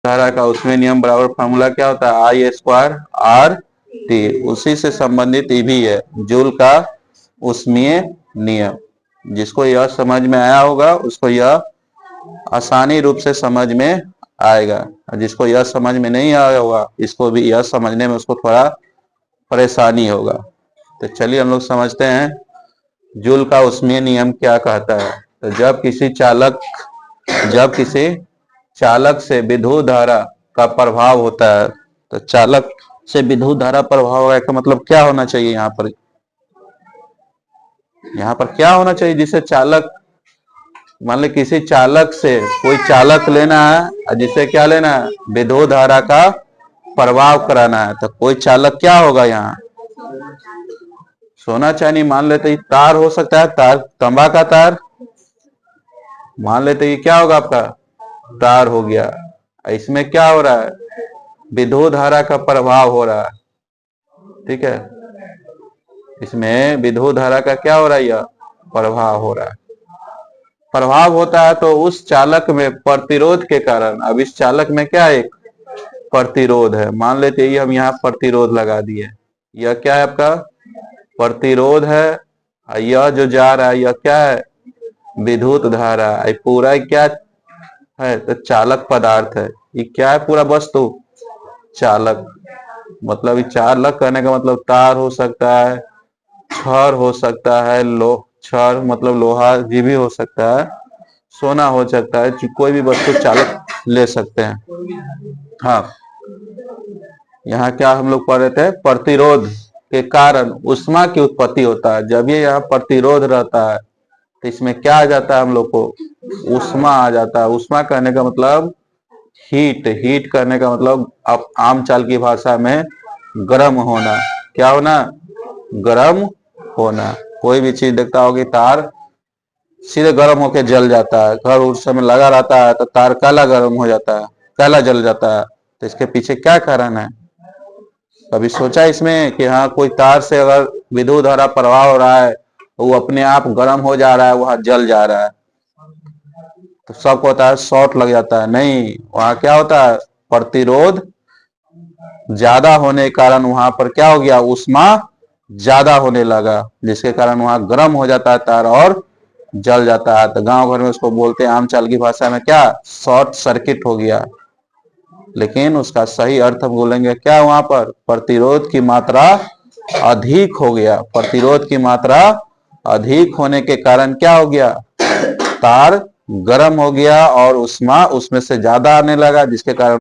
धारा का उसमें नियम बराबर फॉर्मूला क्या होता है, आई स्क्वायर आर टी। उसी से संबंधित ये भी है, जूल का उष्मीय नियम। जिसको यह समझ में आया होगा उसको यह आसानी रूप से समझ में आएगा, और जिसको यह समझ में नहीं आया होगा इसको भी यह समझने में उसको थोड़ा परेशानी होगा। तो चलिए हम लोग समझते हैं जूल का उष्मीय नियम क्या कहता है। तो जब किसी चालक से विद्युत धारा का प्रभाव होता है, तो चालक से विद्युत धारा प्रभाव होगा का मतलब क्या होना चाहिए, यहाँ पर क्या होना चाहिए जिसे चालक, मान ली किसी चालक से कोई चालक लेना है और जिसे क्या लेना है, विद्युत धारा का प्रभाव कराना है। तो कोई चालक क्या होगा, यहाँ सोना चांदी मान लेते, तार हो सकता है, तार तांबा का तार मान लेते, ये क्या होगा आपका तार हो गया। इसमें क्या हो रहा है, विद्युत धारा का प्रभाव हो रहा है, ठीक है। इसमें विद्युत धारा का क्या हो रहा है, यह प्रभाव हो रहा है। प्रभाव होता है तो उस चालक में प्रतिरोध के कारण, अब इस चालक में क्या एक प्रतिरोध है, मान लेते ही हम यहाँ प्रतिरोध लगा दिए, यह क्या है आपका प्रतिरोध है। यह जो जा रहा है यह क्या है, विद्युत धारा है। पूरा क्या है, तो चालक पदार्थ है। ये क्या है, पूरा वस्तु चालक। मतलब ये चालक करने का मतलब तार हो सकता है, छड़ हो सकता है, छड़ मतलब लोहा जी भी हो सकता है, सोना हो सकता है, कोई भी वस्तु चालक ले सकते हैं। हाँ, यहाँ क्या हम लोग पढ़ रहे थे, प्रतिरोध के कारण उष्मा की उत्पत्ति होता है। जब ये यहाँ प्रतिरोध रहता है तो इसमें क्या आ जाता है, हम लोग को उष्मा आ जाता है। उष्मा कहने का मतलब हीट करने का मतलब अब आम चाल की भाषा में गर्म होना। क्या होना, गर्म होना। कोई भी चीज देखता होगी, तार सीधे गर्म होके जल जाता है, घर उस समय लगा रहता है तो तार काला गर्म हो जाता है, काला जल जाता है। तो इसके पीछे क्या कारण है, कभी सोचा इसमें कि हाँ कोई तार से अगर विद्युत धारा प्रवाह हो रहा है, वो अपने आप गर्म हो जा रहा है, वहां जल जा रहा है, तो सबको होता है शॉर्ट लग जाता है। नहीं, वहां क्या होता है, प्रतिरोध ज्यादा होने के कारण वहां पर क्या हो गया, उष्मा ज्यादा होने लगा, जिसके कारण वहां गर्म हो जाता है तार और जल जाता है। तो गांव घर में उसको बोलते हैं आम चाल की भाषा में क्या, शॉर्ट सर्किट हो गया। लेकिन उसका सही अर्थ हम बोलेंगे क्या, वहां पर प्रतिरोध की मात्रा अधिक हो गया। प्रतिरोध की मात्रा अधिक होने के कारण क्या हो गया, तार गर्म हो गया और उष्मा उसमें से ज्यादा आने लगा, जिसके कारण